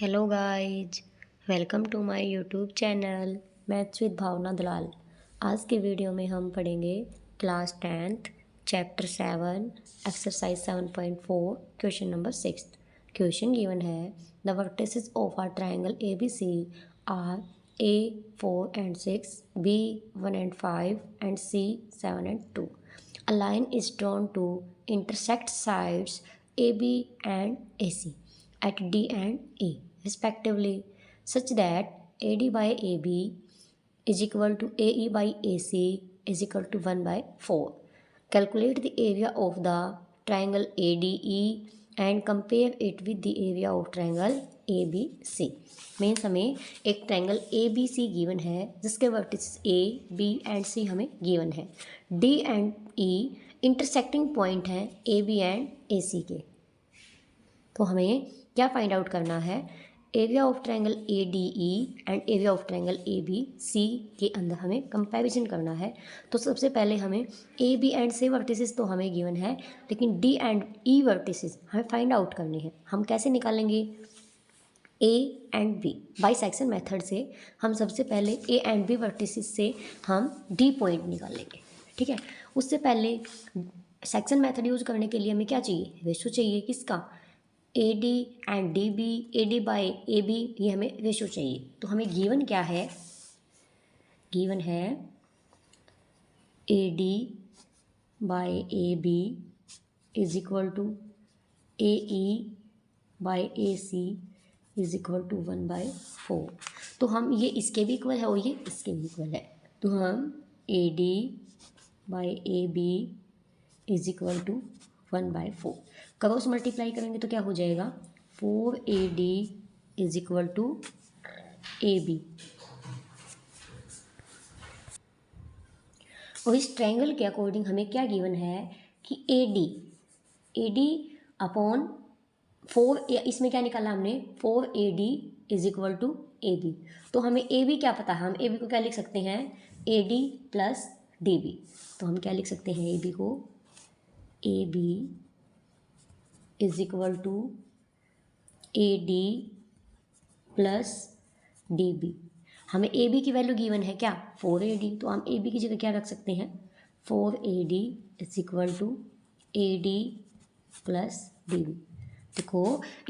Hello guys, welcome to my YouTube channel maths with Bhavna Dalal. आज के video में हम पढ़ेंगे class 10th chapter 7 exercise 7.4 question number 6। Question given है the vertices of are triangle A B C are A 4 and 6, B 1 and 5 and C 7 and 2. A line is drawn to intersect sides AB and AC at D and E respectively, such that AD by AB is equal to AE by AC is equal to 1 by 4. Calculate the area of the triangle ADE and compare it with the area of triangle ABC. Means हमें एक triangle ABC given है जिसके vertices A, B and C हमें given है। D and E intersecting point हैं AB and AC के। तो हमें क्या फाइंड आउट करना है, area of triangle ADE and area of triangle ABC के अंदर हमें कंपैरिजन करना है। तो सबसे पहले हमें AB एंड C वर्टिसेस तो हमें गिवन है, लेकिन D एंड E वर्टिसेस हमें फाइंड आउट करने हैं। हम कैसे निकालेंगे, A and B by section method से। हम सबसे पहले A एंड B वर्टिसेस से हम D पॉइंट निकालेंगे, ठीक है। उससे पहले सेक्शन मेथड यूज करने के लिए हमें क्या चाहिए, रेशो चाहिए। किसका, AD and DB, AD by AB, ये हमें रेशो चाहिए। तो हमें गिवन क्या है, गिवन है AD by AB is equal to AE by AC is equal to 1 by 4। तो हम ये इसके भी इक्वल है और ये इसके भी इक्वल है। तो हम AD by AB is equal to 1 by 4 cross multiply करेंगे तो क्या हो जाएगा, 4AD is equal to AB। और इस ट्रायंगल के अकॉर्डिंग हमें क्या गिवन है कि AD अपॉन 4, इसमें क्या निकाला हमने, 4AD is equal to AB। तो हमें AB क्या पता है, हम AB को क्या लिख सकते हैं, AD प्लस DB। तो हम क्या लिख सकते हैं, AB को AB is equal to AD plus DB। हमें AB की वैल्यू गिवन है क्या, 4AD। तो हम AB की जगह क्या रख सकते हैं, 4AD is equal to AD plus DB। देखो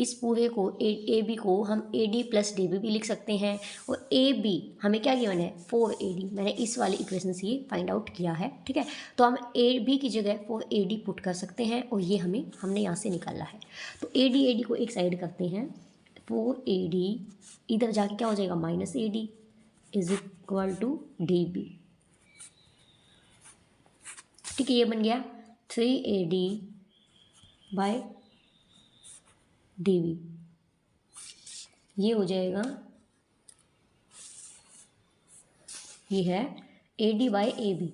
इस पूरे को AB को हम AD प्लस DB भी लिख सकते हैं, और AB हमें क्या गिवन है, 4AD। मैंने इस वाली इक्वेशन से ये फाइंड आउट किया है, ठीक है। तो हम AB की जगह 4AD पुट कर सकते हैं, और ये हमने यहाँ से निकाला है। तो AD को एक साइड करते हैं, 4AD इधर जाके क्या हो जाएगा, minus AD is equal to DB, ठीक है। ये बन गया 3AD बाय DB। ये हो जाएगा, ये है AD बाई AB।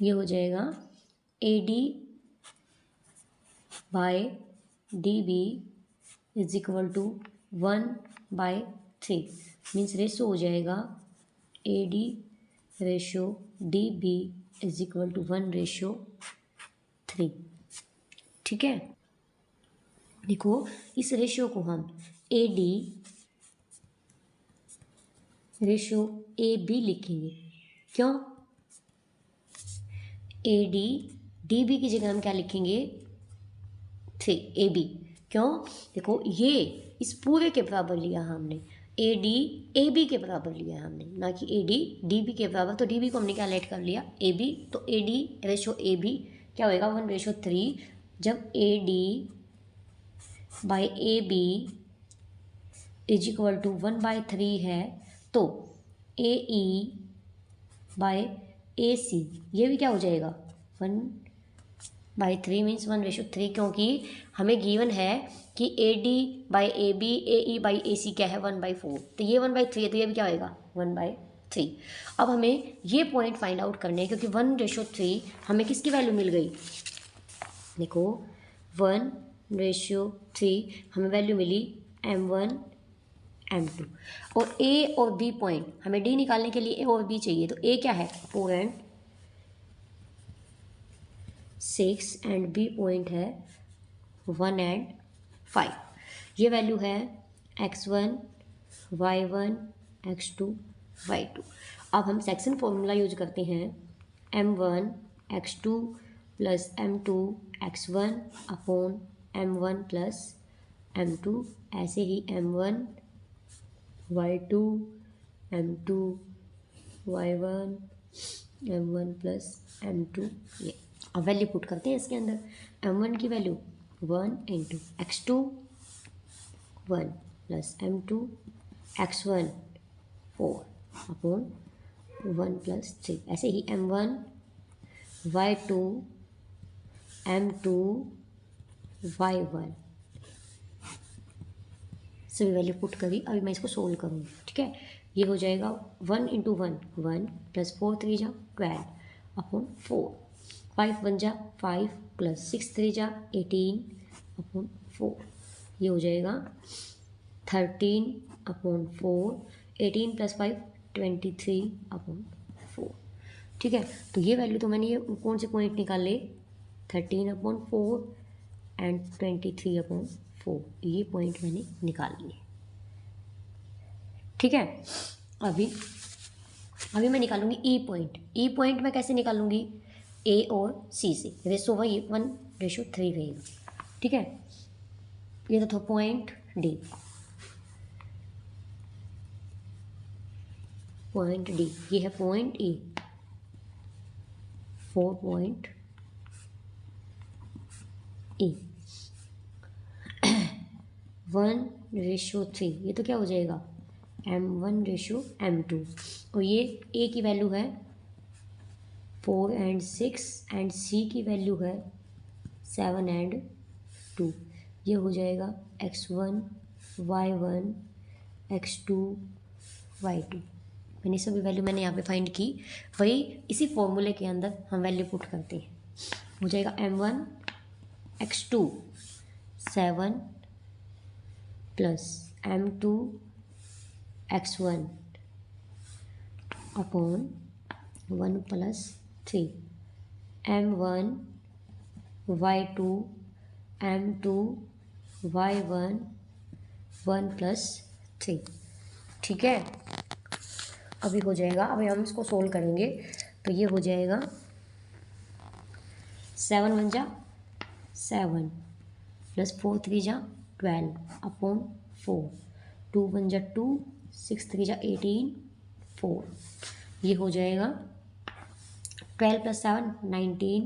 ये हो जाएगा AD by DB is equal to 1 by 3। Means ratio हो जाएगा AD ratio DB is equal to 1 ratio 3, ठीक है। देखो इस रेशियो को हम AD रेशियो AB लिखेंगे। क्यों, AD DB की जगह हम क्या लिखेंगे, 3AB। क्यों, देखो ये इस पूरे के बराबर लिया हमने, AD AB के बराबर लिया हमने, ना कि AD DB के बराबर। तो DB को हमने क्या लेट कर लिया, AB। तो AD रेशो AB क्या होएगा, 1 रेशो 3। जब AD by AB is equal to 1 by 3 है, तो AE बाई AC ये भी क्या हो जाएगा, 1 बाई 3 मीन्स 1 रेशो 3, क्योंकि हमें गिवन है कि AD by AB AE by AC क्या है, 1 बाई 4। तो ये 1 बाई 3 है, तो ये भी क्या होएगा, 1 बाई 3। अब हमें ये पॉइंट फाइंड आउट करने हैं, क्योंकि 1 रेशो 3 हमें किसकी वैल्यू मिल गई, देखो 1 रेशियो 3 हमें वैल्यू मिली M1 M2। और A और B पॉइंट हमें D निकालने के लिए A और B चाहिए। तो A क्या है, 4 and 6 एंड B पॉइंट है 1 एंड 5। ये वैल्यू है x1 y1 x2 y2। अब हम सेक्शन फॉर्मूला यूज करते हैं m1 x2 plus m2 x1 upon m1 plus m2, ऐसे ही m1 y2 m2 y1 m1 plus m2। ये अब वैल्यू पुट करते हैं इसके अंदर। m1 की value 1 into x2 1 plus m2 x1 4 upon 1 plus 3, ऐसे ही m1 y2 m2 y1 सभी वैल्यू पुट करी। अभी मैं इसको सोल्व करूँगी, ठीक है। ये हो जाएगा 1 इंटू 1 1 प्लस 4 3 जा 12 अपॉन 4, 5 1 जा 5 प्लस 6 3 जा 18 अपॉन 4। ये हो जाएगा 13 अपॉन 4, 18 प्लस 5 23 अपॉन 4, ठीक है। तो ये वैल्यू तो मैंने ये कौन से पॉइंट निकाले, 13 अपॉन 4 एंड 23 अपॉन 4, ये पॉइंट मैंने निकाल लिए, ठीक है। अभी मैं निकालूंगी ई पॉइंट। ई पॉइंट मैं कैसे निकालूंगी, ए और सी से रेशो 1:3 रहेगा, ठीक है। ये तो था पॉइंट डी। पॉइंट डी ये है पॉइंट ई, 4 पॉइंट ई 1:3, ये तो क्या हो जाएगा m1:m2। और ये ए की वैल्यू है 4 एंड 6 एंड सी की वैल्यू है 7 एंड 2। ये हो जाएगा x1 y1 x2 y2। मैंने सभी वैल्यू मैंने यहाँ पे फाइंड की, वही इसी फॉर्मूले के अंदर हम वैल्यू पुट करते हैं। हो जाएगा m1 x2 7 plus m2 x1 upon 1 plus 3, m1 y2 m2 y1 1 plus 3, ठीक है। अभी हो जाएगा, अभी हम इसको सोल्व करेंगे। तो ये हो जाएगा 7 1 जा 7 प्लस 4 3 जा 12 अपॉन 4, 2 1 जा 2 6 3 जा 18 4। ये हो जाएगा 12 प्लस 7 19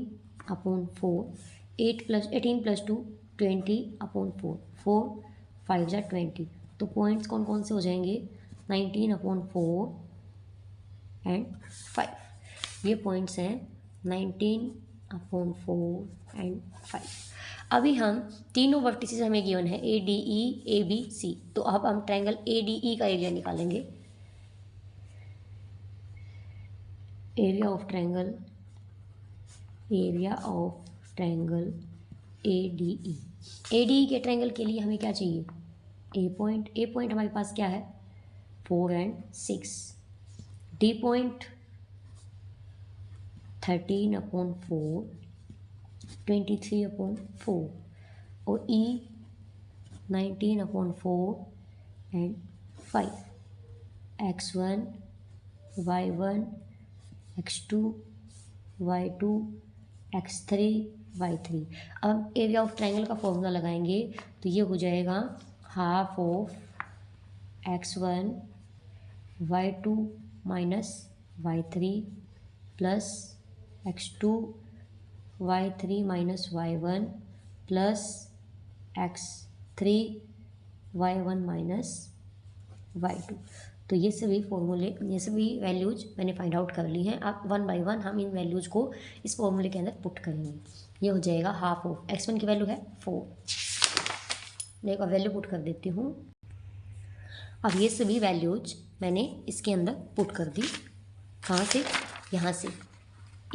अपॉन 4, 18 प्लस 2 20 अपॉन 4, 4 5 जा 20। तो पॉइंट्स कौन कौन से हो जाएंगे, 19 अपॉन 4 एंड 5। ये पॉइंट्स हैं 19 अपॉन 4 एंड 5। अभी हम तीनों वर्टिसेस हमें गिवन है A D E A B सी। तो अब हम ट्रायंगल ए डी ई का एरिया निकालेंगे। Area of triangle A D E. A D E के ट्रायंगल के लिए हमें क्या चाहिए, ए पॉइंट हमारे पास क्या है 4 and 6, D point 13 upon 4 23 upon 4 और ई 19 upon 4 and 5, x1 y1 x2 y2 x3 y3। अब एरिया ऑफ ट्रायंगल का फॉर्मूला लगाएंगे तो ये हो जाएगा half of x1 y2 minus y3 plus x2 y3 minus y1 plus x3 y1 minus y2। तो ये सभी वैल्यूज मैंने फाइंड आउट कर ली हैं। अब 1 बाय 1 हम इन वैल्यूज़ को इस फॉर्मूले के अंदर पुट करेंगे। ये हो जाएगा हाफ ऑफ x1 की वैल्यू है 4, मैं एक वैल्यू पुट कर देती हूँ। अब ये सभी वैल्यूज मैंने इसके अंदर पुट कर दी। कहाँ से, यहाँ से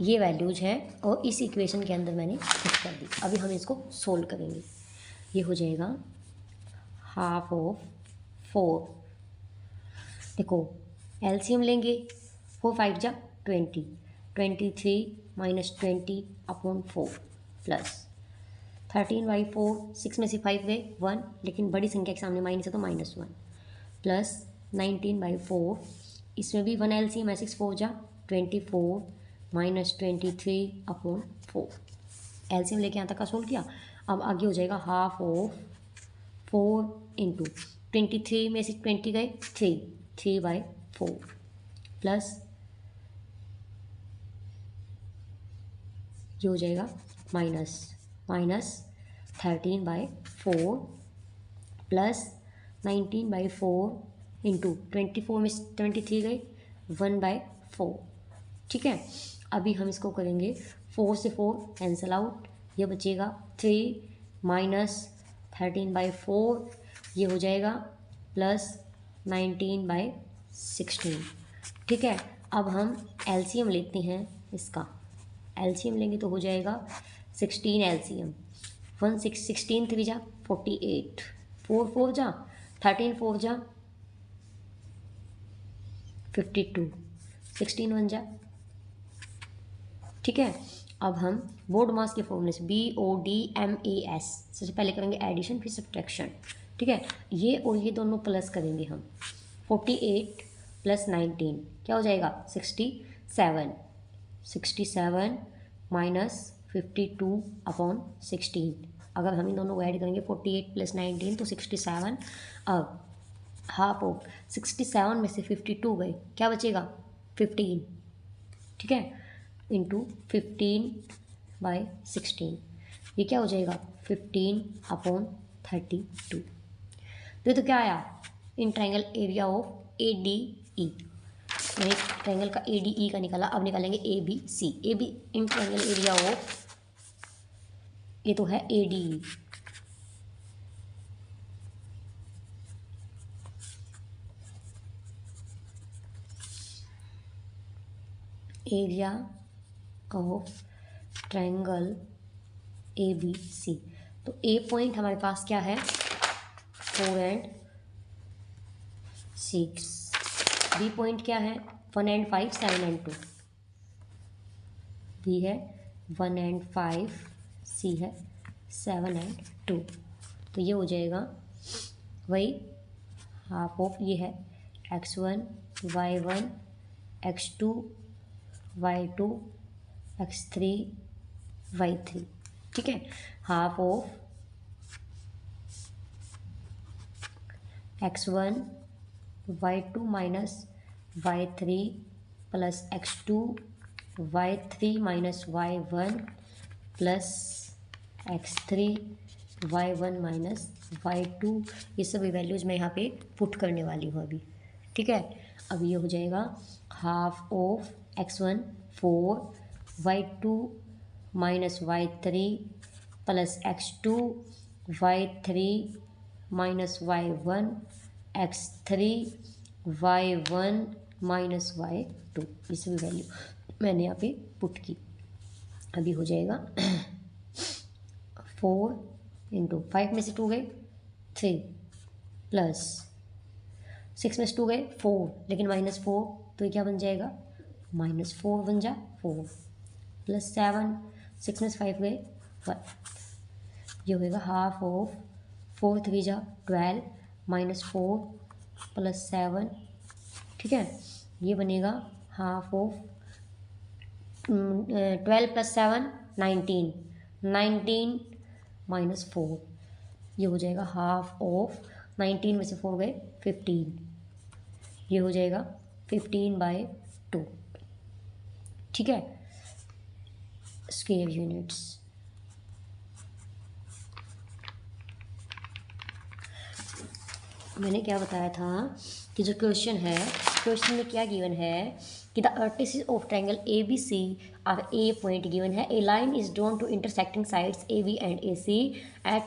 ये वैल्यूज है और इस इक्वेशन के अंदर मैंने पुट कर दी। अभी हम इसको सोल्व करेंगे। ये हो जाएगा हाफ ऑफ 4, देखो एलसीएम लेंगे, 4 5 जा 20, 23 माइनस 20 अपॉन 4 प्लस 13/4, 6 में से 5 गए 1, लेकिन बड़ी संख्या के सामने माइनस है तो -1, प्लस 19/4, इसमें भी 1 LCM है, 6 4 जा 24 माइनस 23/4, LCM लेके यहाँ तक का सोल्व किया। अब आगे हो जाएगा हाफ ऑफ 4 इंटू 23 में से 20 गए 3/4, प्लस ये हो जाएगा माइनस 13/4 प्लस 19/4 इंटू 24 में 23 गए 1/4, ठीक है। अभी हम इसको करेंगे 4 से 4 कैंसिल आउट, ये बचेगा 3 माइनस 13/4, ये हो जाएगा प्लस 19/16, ठीक है। अब हम एलसीएम लेते हैं इसका, एलसीएम लेंगे तो हो जाएगा 16 LCM, 16 3 जा 48, 4 4 जा 13 4 जा 52, 16 1 जा, ठीक है। अब हम बोर्ड मास के फॉर्मूले से BODMAS, सबसे पहले करेंगे एडिशन फिर सब्ट्रैक्शन, ठीक है। ये और ये दोनों प्लस करेंगे हम, 48 प्लस 19 क्या हो जाएगा 67 माइनस 52/16, अगर हम इन दोनों को ऐड करेंगे 48 प्लस 19 तो 67। अब हाफ ऑफ 67 में से 52 गए क्या बचेगा 15, ठीक है, इंटू 15/16, ये क्या हो जाएगा 15/32। तो क्या आया in triangle area of ADE, मैंने ट्राइंगल का ADE का निकाला। अब निकालेंगे ABC, in triangle area of, ये तो है ADE, area of triangle ABC। तो A पॉइंट हमारे पास क्या है 4 and 6, B पॉइंट क्या है 1 and 5, 7 and 2, B है 1 and 5, C है 7 and 2, तो ये हो जाएगा वही हाफ ऑफ, ये है x1 y1 x2 y2 x3 y3, ठीक है। Half of x1 y2 minus y3 plus x2 y3 minus y1 plus x3 y1 minus y2, ये सभी वैल्यूज़ मैं यहाँ पे पुट करने वाली हूँ अभी, ठीक है। अब ये हो जाएगा half of x1 4 y2 minus y3 plus x2 y3 minus y1 x3 y1 minus y2, ये सभी वैल्यू मैंने यहाँ पे पुट की। अभी हो जाएगा 4 इंटू 5 में से 2 गए 3 प्लस 6 में से 2 गए 4, लेकिन -4, तो ये क्या बन जाएगा -4 बन जा 4, प्लस 7, 6 में से 5 गए 1, ये होएगा हाफ ऑफ 4 3 जा 12 -4 प्लस 7, ठीक है। ये बनेगा हाफ ऑफ 12 प्लस 7 19 -4, ये हो जाएगा हाफ ऑफ 19 में से 4 गए 15, ये हो जाएगा 15/2, ठीक है। स्क्वायर यूनिट्स, मैंने क्या बताया था कि जो क्वेश्चन है, क्वेश्चन में क्या गिवन है कि the vertices of triangle ABC are A point given है, a line is drawn to intersecting sides AB and AC at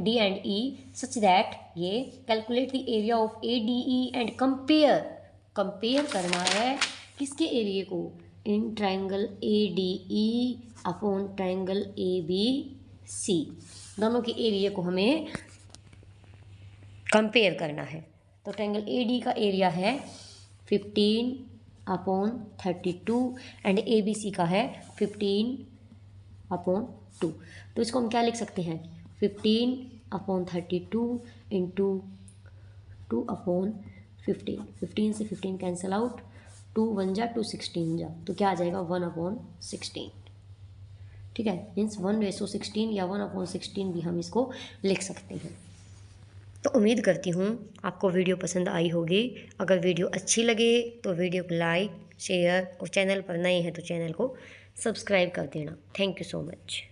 D and E such that, ये calculate the area of ADE and compare करना है किसके area को, in triangle ADE upon triangle ABC, दोनों के area को हमें compare करना है। तो ट्रायंगल AD का एरिया है 15/32 एंड ABC का है 15/32, 2। तो इसको हम क्या लिख सकते हैं, 15/32 इंटू 2/15। 15 से 15 कैंसिल आउट, 2 1 जा 2 16 जा, तो क्या आ जाएगा 1/16। ठीक है, मीन्स 1/16 या 1/16 भी हम इसको लिख सकते हैं। तो उम्मीद करती हूँ आपको वीडियो पसंद आई होगी। अगर वीडियो अच्छी लगे तो वीडियो को लाइक शेयर और चैनल पर नए हैं तो चैनल को सब्सक्राइब कर देना। Thank you so much.